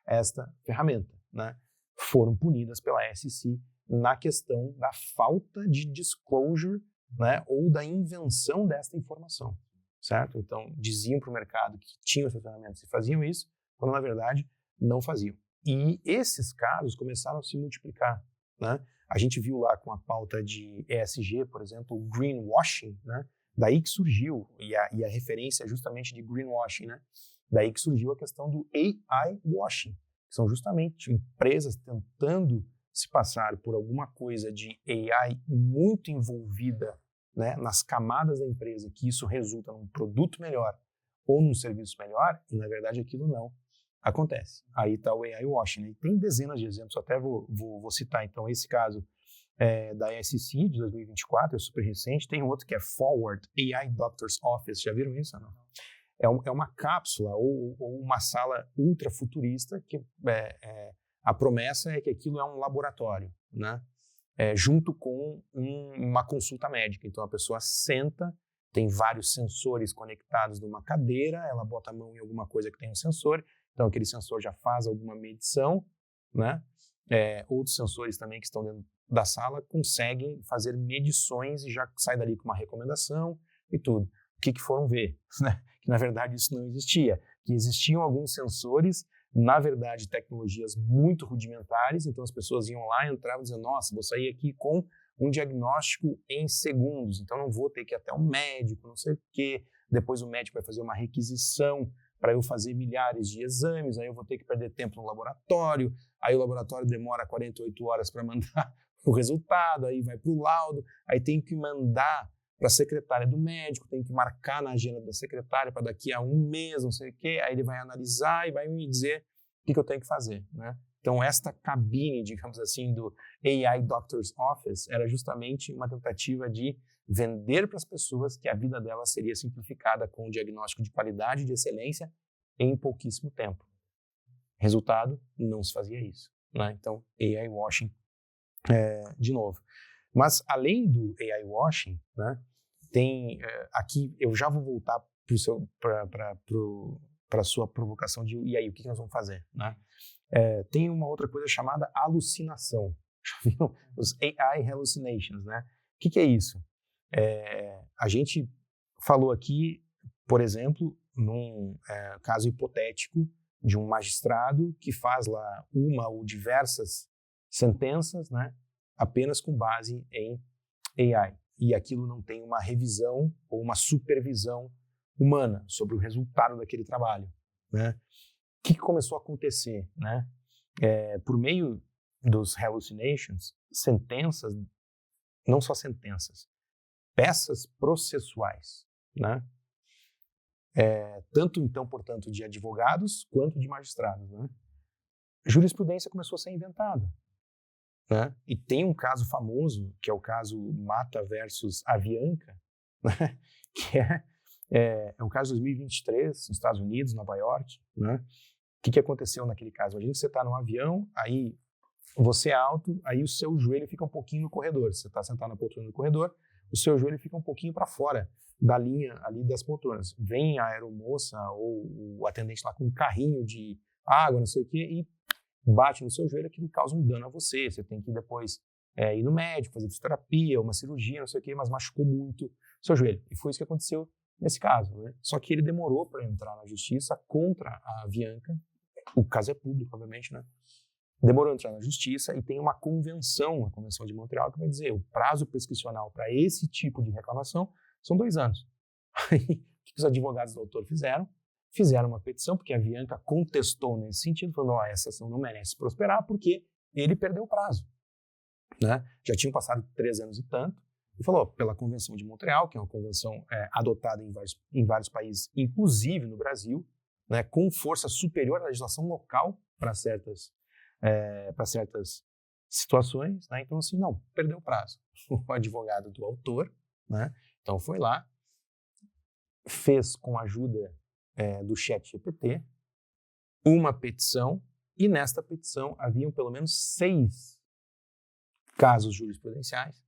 esta ferramenta, né? Foram punidas pela SEC na questão da falta de disclosure, né? Ou da invenção desta informação, certo? Então, diziam para o mercado que tinham essas ferramentas e faziam isso, quando, na verdade, não faziam. E esses casos começaram a se multiplicar, né? A gente viu lá com a pauta de ESG, por exemplo, o greenwashing, né? Daí que surgiu, e a referência é justamente de greenwashing, né? Daí que surgiu a questão do AI washing, que são justamente empresas tentando se passar por alguma coisa de AI muito envolvida, né, nas camadas da empresa, que isso resulta num produto melhor ou num serviço melhor, e na verdade aquilo não acontece. Aí está o AI washing, né? E tem dezenas de exemplos, até vou citar então esse caso da SEC de 2024, é super recente. Tem outro que é Forward AI Doctor's Office, já viram isso ou não? É uma cápsula ou uma sala ultra futurista que a promessa é que aquilo é um laboratório, né? Junto com uma consulta médica. Então a pessoa senta, tem vários sensores conectados numa cadeira, ela bota a mão em alguma coisa que tem um sensor, então aquele sensor já faz alguma medição, né? Outros sensores também que estão dentro da sala conseguem fazer medições e já sai dali com uma recomendação e tudo. O que foram ver? Né? Que na verdade isso não existia, que existiam alguns sensores, na verdade tecnologias muito rudimentares, então as pessoas iam lá, entravam e diziam, nossa, vou sair aqui com um diagnóstico em segundos, então não vou ter que ir até um médico, não sei o quê, depois o médico vai fazer uma requisição para eu fazer milhares de exames, aí eu vou ter que perder tempo no laboratório, aí o laboratório demora 48 horas para mandar o resultado, aí vai para o laudo, aí tem que mandar para a secretária do médico, tem que marcar na agenda da secretária para daqui a um mês, não sei o quê, aí ele vai analisar e vai me dizer o que eu tenho que fazer, né? Então, esta cabine, digamos assim, do AI Doctor's Office era justamente uma tentativa de vender para as pessoas que a vida delas seria simplificada com um diagnóstico de qualidade e de excelência em pouquíssimo tempo. Resultado, não se fazia isso, né? Então, AI washing de novo. Mas, além do AI washing, né, tem aqui, eu já vou voltar para a sua provocação de, e aí, o que nós vamos fazer, né? Tem uma outra coisa chamada alucinação. Já viram? Os AI hallucinations, né? O que é isso? A gente falou aqui, por exemplo, num caso hipotético de um magistrado que faz lá uma ou diversas sentenças, né, apenas com base em AI. E aquilo não tem uma revisão ou uma supervisão humana sobre o resultado daquele trabalho, né? O que começou a acontecer, né? Por meio dos hallucinations, sentenças, não só sentenças, peças processuais, né? Tanto, então, portanto, de advogados quanto de magistrados, né? Jurisprudência começou a ser inventada, né? E tem um caso famoso, que é o caso Mata versus Avianca, né? Que é um caso de 2023, nos Estados Unidos, Nova York, né? O que aconteceu naquele caso? Imagina que você está num avião, aí você é alto, aí o seu joelho fica um pouquinho no corredor. Você está sentado na poltrona do corredor, o seu joelho fica um pouquinho para fora da linha ali das poltronas. Vem a aeromoça ou o atendente lá com um carrinho de água, não sei o quê, e bate no seu joelho, aquilo causa um dano a você. Você tem que depois ir no médico, fazer fisioterapia, uma cirurgia, não sei o quê, mas machucou muito o seu joelho. E foi isso que aconteceu nesse caso, né? Só que ele demorou para entrar na justiça contra a Avianca. O caso é público, obviamente, né? Demorou a entrar na justiça e tem uma convenção, a Convenção de Montreal, que vai dizer o prazo prescricional para esse tipo de reclamação são 2 anos. Aí, o que os advogados do autor fizeram? Fizeram uma petição, porque a Avianca contestou nesse sentido, falando, essa ação não merece prosperar, porque ele perdeu o prazo, né? Já tinham passado 3 anos e tanto, e falou, pela Convenção de Montreal, que é uma convenção adotada em vários países, inclusive no Brasil, né, com força superior à legislação local para certas situações, né? Então, assim, não, perdeu o prazo. O advogado do autor, né, então foi lá, fez com a ajuda do ChatGPT uma petição, e nesta petição haviam pelo menos 6 casos jurisprudenciais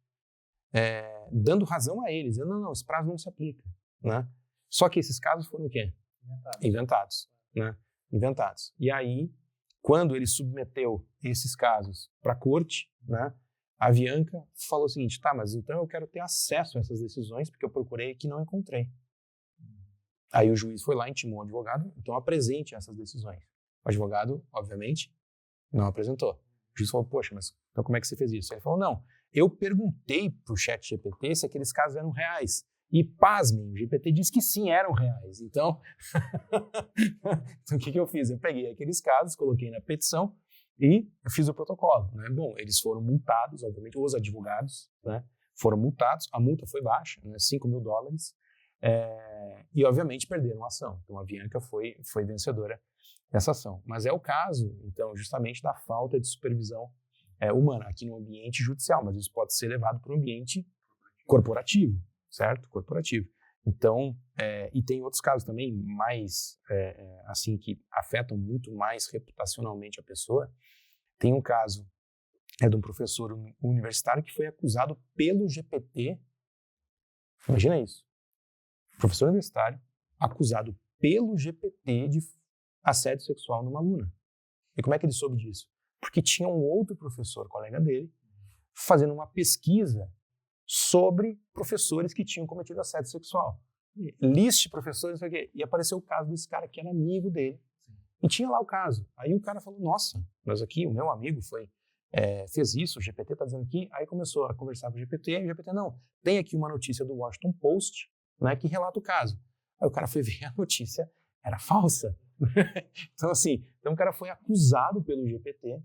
dando razão a eles, dizendo, não, esse prazo não se aplica, né? Só que esses casos foram o quê? Inventados, né? Inventados. E aí, quando ele submeteu esses casos para a corte, né, a Avianca falou o seguinte, tá, mas então eu quero ter acesso a essas decisões, porque eu procurei aqui e não encontrei. Aí o juiz foi lá, intimou o advogado, então apresente essas decisões. O advogado, obviamente, não apresentou. O juiz falou, poxa, mas então como é que você fez isso? Ele falou, não, eu perguntei para o ChatGPT se aqueles casos eram reais. E, pasmem, o GPT disse que sim, eram reais. Então, então o que eu fiz? Eu peguei aqueles casos, coloquei na petição e fiz o protocolo, né? Bom, eles foram multados, obviamente, os advogados, né, foram multados, a multa foi baixa, né, $5.000, e, obviamente, perderam a ação. Então, a Avianca foi vencedora dessa ação. Mas é o caso, então, justamente da falta de supervisão humana aqui no ambiente judicial, mas isso pode ser levado para o ambiente corporativo, certo? Corporativo. Então, e tem outros casos também mais, assim, que afetam muito mais reputacionalmente a pessoa. Tem um caso de um professor universitário que foi acusado pelo GPT. Imagina isso. Professor universitário acusado pelo GPT de assédio sexual numa aluna. E como é que ele soube disso? Porque tinha um outro professor, colega dele, fazendo uma pesquisa sobre professores que tinham cometido assédio sexual. Liste professores, e apareceu o caso desse cara que era amigo dele. E tinha lá o caso. Aí o cara falou, nossa, mas aqui o meu amigo fez isso, o GPT está dizendo aqui. Aí começou a conversar com o GPT, e o GPT, não, tem aqui uma notícia do Washington Post, né, que relata o caso. Aí o cara foi ver a notícia, era falsa. Então, assim, o cara foi acusado pelo GPT,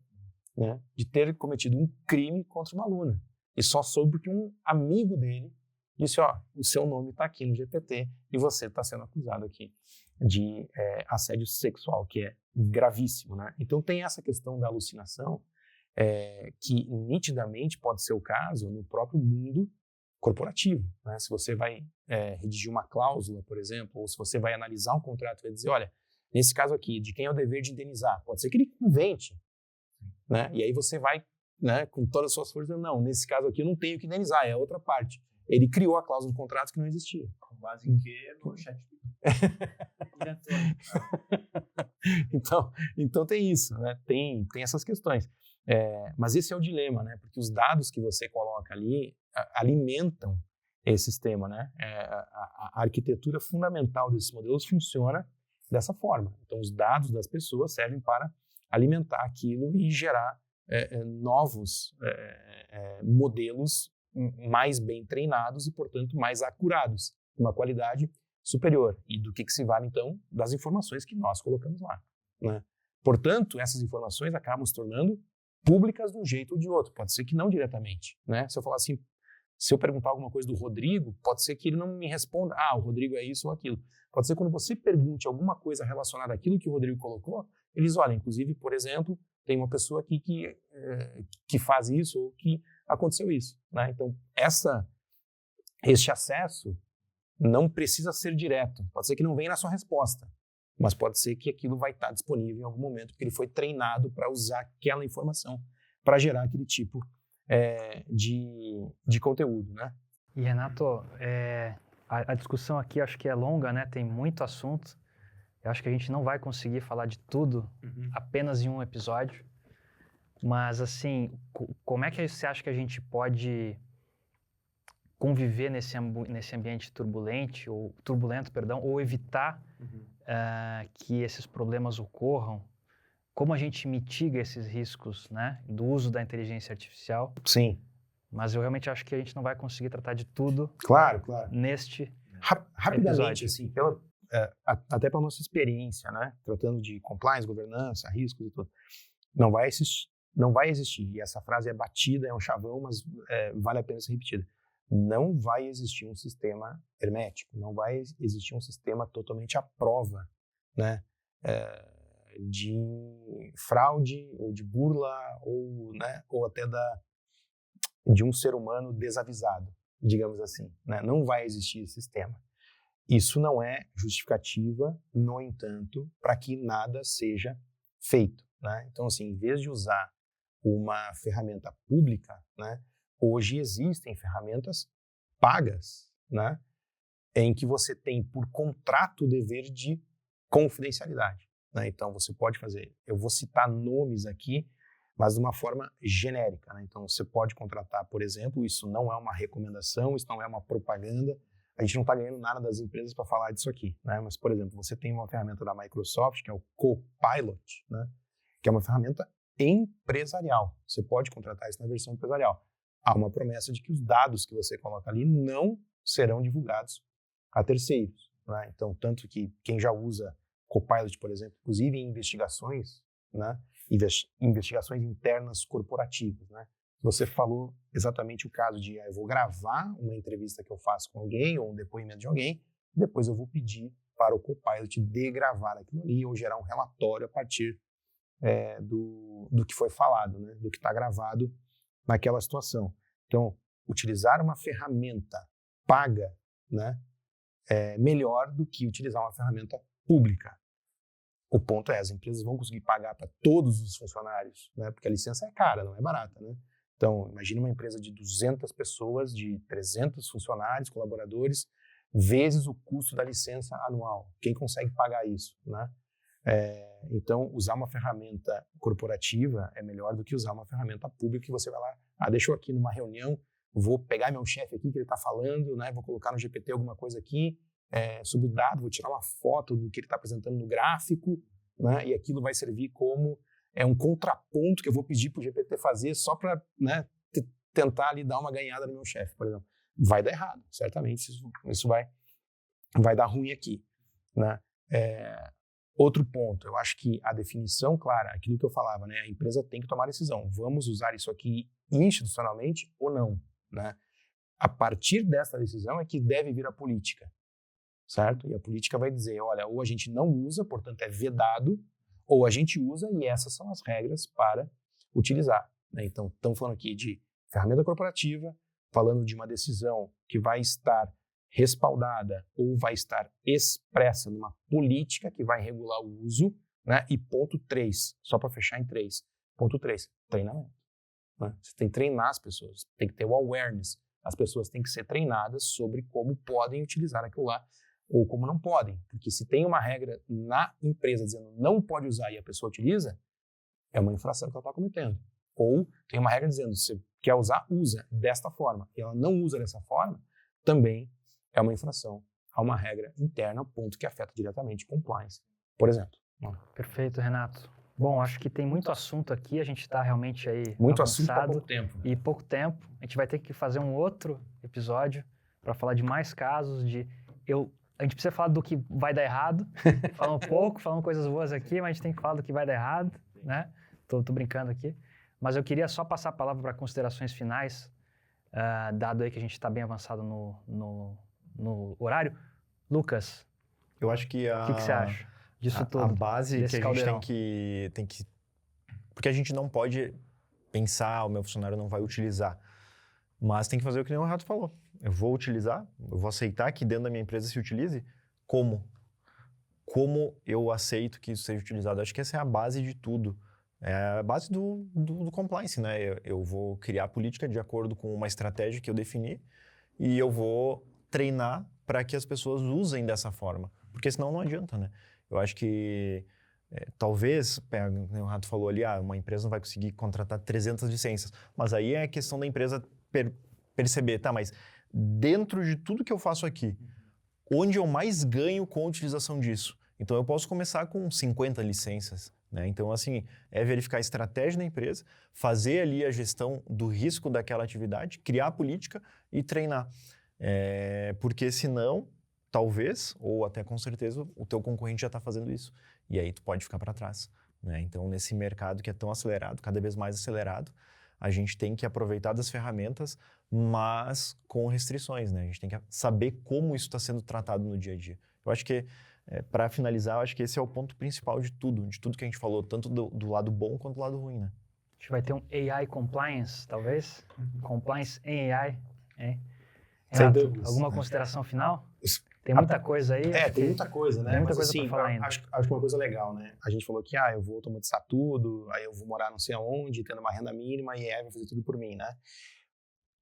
né, de ter cometido um crime contra uma aluna. E só soube porque um amigo dele disse, ó, o seu nome está aqui no GPT e você está sendo acusado aqui de assédio sexual, que é gravíssimo, né? Então tem essa questão da alucinação, que nitidamente pode ser o caso no próprio mundo corporativo, né? Se você vai redigir uma cláusula, por exemplo, ou se você vai analisar um contrato e vai dizer, olha, nesse caso aqui, de quem é o dever de indenizar? Pode ser que ele invente, né? E aí você vai, né, com todas as suas forças, não, nesse caso aqui eu não tenho que indenizar, é a outra parte. Ele criou a cláusula do contrato que não existia. Com base em quê? No chat. Então tem isso, né? Tem essas questões. Mas esse é o dilema, né? Porque os dados que você coloca ali alimentam esse sistema, né? A arquitetura fundamental desses modelos funciona dessa forma. Então os dados das pessoas servem para alimentar aquilo e gerar novos modelos mais bem treinados e, portanto, mais acurados, com uma qualidade superior. E do que se vale, então, das informações que nós colocamos lá, né? Portanto, essas informações acabam se tornando públicas de um jeito ou de outro. Pode ser que não diretamente, né? Se eu falar assim, se eu perguntar alguma coisa do Rodrigo, pode ser que ele não me responda, o Rodrigo é isso ou aquilo. Pode ser quando você pergunte alguma coisa relacionada àquilo que o Rodrigo colocou, eles olham, inclusive, por exemplo, tem uma pessoa aqui que faz isso ou que aconteceu isso, né? Então, este acesso não precisa ser direto. Pode ser que não venha na sua resposta, mas pode ser que aquilo vai estar disponível em algum momento, porque ele foi treinado para usar aquela informação para gerar aquele tipo de conteúdo, né? E, Renato, a discussão aqui acho que é longa, né? Tem muito assunto. Eu acho que a gente não vai conseguir falar de tudo apenas em um episódio. Mas, assim, como é que você acha que a gente pode conviver nesse ambiente turbulento, ou evitar que esses problemas ocorram? Como a gente mitiga esses riscos, né, do uso da inteligência artificial? Sim. Mas eu realmente acho que a gente não vai conseguir tratar de tudo claro. neste rapidamente, episódio. assim, até pela nossa experiência, né, tratando de compliance, governança, riscos e tudo, não vai existir, e essa frase é batida, é um chavão, mas vale a pena ser repetida. Não vai existir um sistema hermético, não vai existir um sistema totalmente à prova, né, de fraude, ou de burla, ou até de um ser humano desavisado, digamos assim, né? Não vai existir esse sistema. Isso não é justificativa, no entanto, para que nada seja feito, né? Então, assim, em vez de usar uma ferramenta pública, né, hoje existem ferramentas pagas, né, em que você tem por contrato o dever de confidencialidade, né? Então, você pode fazer, eu vou citar nomes aqui, mas de uma forma genérica, né? Então, você pode contratar, por exemplo, isso não é uma recomendação, isso não é uma propaganda, a gente não está ganhando nada das empresas para falar disso aqui, né? Mas, por exemplo, você tem uma ferramenta da Microsoft, que é o Copilot, né, que é uma ferramenta empresarial. Você pode contratar isso na versão empresarial. Há uma promessa de que os dados que você coloca ali não serão divulgados a terceiros, né? Então, tanto que quem já usa Copilot, por exemplo, inclusive em investigações, né, investigações internas corporativas, né? Você falou exatamente o caso de eu vou gravar uma entrevista que eu faço com alguém ou um depoimento de alguém, depois eu vou pedir para o Copilot degravar aquilo ali ou gerar um relatório a partir do que foi falado, né? Do que está gravado naquela situação. Então, utilizar uma ferramenta paga, né, é melhor do que utilizar uma ferramenta pública. O ponto é, as empresas vão conseguir pagar para todos os funcionários, né? Porque a licença é cara, não é barata, né? Então, imagine uma empresa de 200 pessoas, de 300 funcionários, colaboradores, vezes o custo da licença anual. Quem consegue pagar isso, né? Então, usar uma ferramenta corporativa é melhor do que usar uma ferramenta pública que você vai lá, deixa eu aqui numa reunião, vou pegar meu chefe aqui que ele está falando, né? Vou colocar no GPT alguma coisa aqui sobre o dado, vou tirar uma foto do que ele está apresentando no gráfico, né? E aquilo vai servir como um contraponto que eu vou pedir para o GPT fazer só para, né, tentar ali dar uma ganhada no meu chefe, por exemplo. Vai dar errado, certamente isso vai dar ruim aqui, né? Outro ponto, eu acho que a definição clara, aquilo que eu falava, né, a empresa tem que tomar decisão, vamos usar isso aqui institucionalmente ou não, né? A partir dessa decisão é que deve vir a política, certo? E a política vai dizer, olha, ou a gente não usa, portanto é vedado, ou a gente usa e essas são as regras para utilizar, né? Então, estamos falando aqui de ferramenta corporativa, falando de uma decisão que vai estar respaldada ou vai estar expressa numa política que vai regular o uso, né? E ponto 3, só para fechar em 3. Ponto 3, treinamento, né? Você tem que treinar as pessoas, tem que ter o awareness. As pessoas têm que ser treinadas sobre como podem utilizar aquilo lá ou como não podem. Porque se tem uma regra na empresa dizendo não pode usar e a pessoa utiliza, é uma infração que ela está cometendo. Ou tem uma regra dizendo se quer usar, usa desta forma. E ela não usa dessa forma, também é uma infração a uma regra interna, ponto que afeta diretamente compliance, por exemplo. Perfeito, Renato. Bom, acho que tem muito assunto aqui, a gente está realmente aí muito avançado, assunto para pouco tempo. E pouco tempo. A gente vai ter que fazer um outro episódio para falar de mais casos, a gente precisa falar do que vai dar errado, falar um pouco, falando coisas boas aqui, mas a gente tem que falar do que vai dar errado, né? Tô brincando aqui. Mas eu queria só passar a palavra para considerações finais, dado aí que a gente está bem avançado no horário. Lucas, eu acho que o que você acha disso tudo? A base que a gente caldeirão. tem que... Porque a gente não pode pensar, o meu funcionário não vai utilizar. Mas tem que fazer o que o Renato falou. Eu vou utilizar, eu vou aceitar que dentro da minha empresa se utilize. Como? Como eu aceito que isso seja utilizado? Acho que essa é a base de tudo. É a base do compliance, né? Eu vou criar a política de acordo com uma estratégia que eu defini e eu vou treinar para que as pessoas usem dessa forma. Porque senão não adianta, né? Eu acho que talvez, o Renato falou ali, uma empresa não vai conseguir contratar 300 licenças. Mas aí é a questão da empresa perceber, tá, mas dentro de tudo que eu faço aqui, onde eu mais ganho com a utilização disso? Então, eu posso começar com 50 licenças, né? Então, assim, é verificar a estratégia da empresa, fazer ali a gestão do risco daquela atividade, criar a política e treinar. Porque senão, talvez, ou até com certeza, o teu concorrente já está fazendo isso. E aí tu pode ficar para trás, né? Então, nesse mercado que é tão acelerado, cada vez mais acelerado, a gente tem que aproveitar das ferramentas, mas com restrições, né? A gente tem que saber como isso está sendo tratado no dia a dia. Eu acho que, para finalizar, eu acho que esse é o ponto principal de tudo que a gente falou, tanto do lado bom quanto do lado ruim, né? A gente vai ter um AI compliance, talvez? Compliance em AI, hein? Renato, alguma consideração final? Tem muita coisa aí. Tem muita coisa, né? Tem muita Mas, coisa assim, pra falar ainda. Acho que uma coisa legal, né? A gente falou que, eu vou automatizar tudo, aí eu vou morar não sei aonde, tendo uma renda mínima, e a AI vai fazer tudo por mim, né?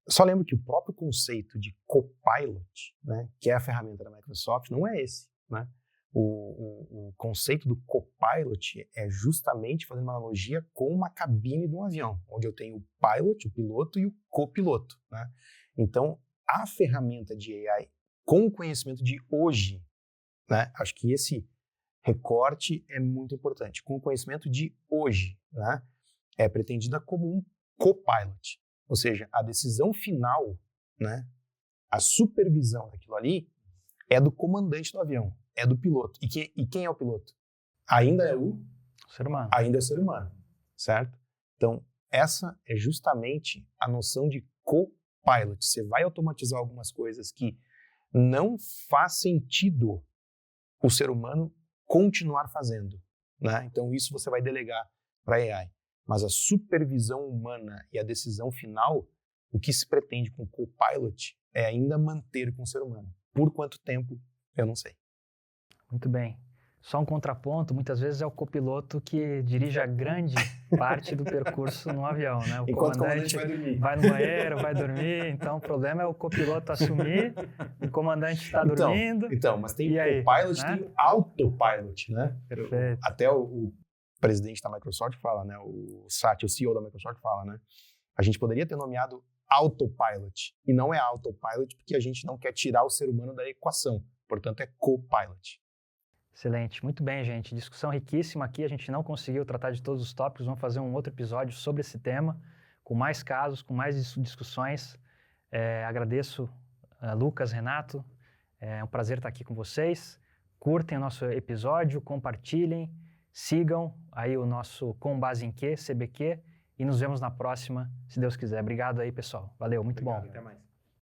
Só lembro que o próprio conceito de Copilot, né, que é a ferramenta da Microsoft, não é esse, né? O conceito do Copilot é justamente fazendo uma analogia com uma cabine de um avião, onde eu tenho o pilot, o piloto, e o copiloto, né? Então, a ferramenta de AI com o conhecimento de hoje, né? Acho que esse recorte é muito importante. Com o conhecimento de hoje, né? É pretendida como um copilot, ou seja, a decisão final, né? A supervisão daquilo ali é do comandante do avião, é do piloto. E quem é o piloto? Ainda é o ser humano. Ainda é o ser humano, certo? Então, essa é justamente a noção de copilot. Você vai automatizar algumas coisas que não faz sentido o ser humano continuar fazendo, né? Então, isso você vai delegar para a AI. Mas a supervisão humana e a decisão final, o que se pretende com o Copilot é ainda manter com o ser humano. Por quanto tempo, eu não sei. Muito bem. Só um contraponto, muitas vezes é o copiloto que dirige a grande parte do percurso no avião, né? O Enquanto comandante vai dormir. vai no banheiro, vai dormir, então o problema é o copiloto assumir, o comandante está dormindo. Então, mas tem E aí, Copilot, né? tem Autopilot, né? Perfeito. Até o presidente da Microsoft fala, né? O Satya, o CEO da Microsoft fala, né? A gente poderia ter nomeado Autopilot, e não é Autopilot porque a gente não quer tirar o ser humano da equação, portanto é Copilot. Excelente. Muito bem, gente. Discussão riquíssima aqui. A gente não conseguiu tratar de todos os tópicos. Vamos fazer um outro episódio sobre esse tema, com mais casos, com mais discussões. Agradeço Lucas, Renato. É um prazer estar aqui com vocês. Curtem o nosso episódio, compartilhem, sigam aí o nosso Com Base em Quê, CBQ, e nos vemos na próxima, se Deus quiser. Obrigado aí, pessoal. Valeu, muito bom. Até mais.